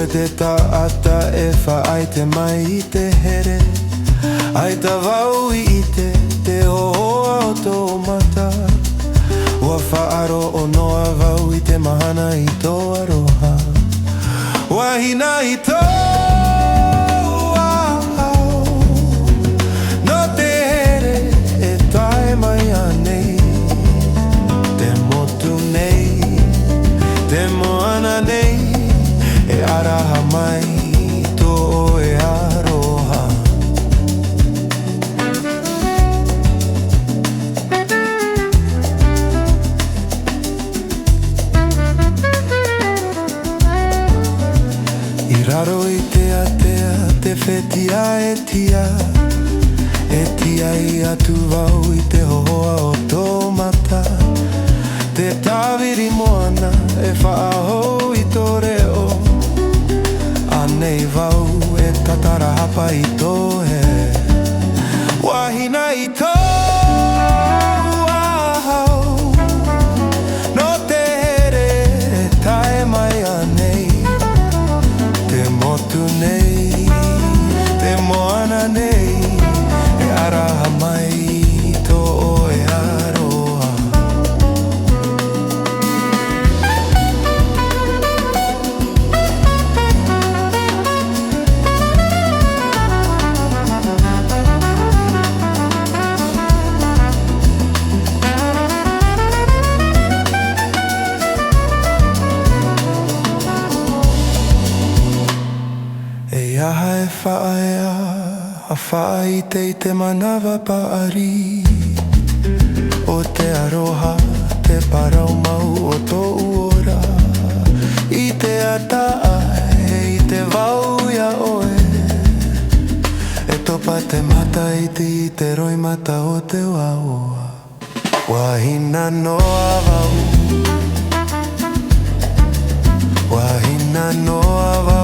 e te taata e whaai te mai I te here Ai ta wau I te hoa o tō mata Ua whaaro o noa wau I te mahana I tō aroha Wahina I tō au No te here e tae mai anei Te motu nei, te moana nei E araha mai tō e aroha I raro I te atea, te whetia e tia E tia I atu wau I te hoa o tō mata Te tāwiri moana e whaahou I tō reo Anei wau e tatara hapa I tō he Wahina I tō au No te here e tae mai anei Te motu nei, te moana nei E araha mai tō e aroha E aha e whaea, a whaai I te manawa paari O te aroha, te parau mau o tō ora I te ataa I te wau ia oe E topa te mata I te roi mata o te waoa Wahina noa wau Wahina noa wau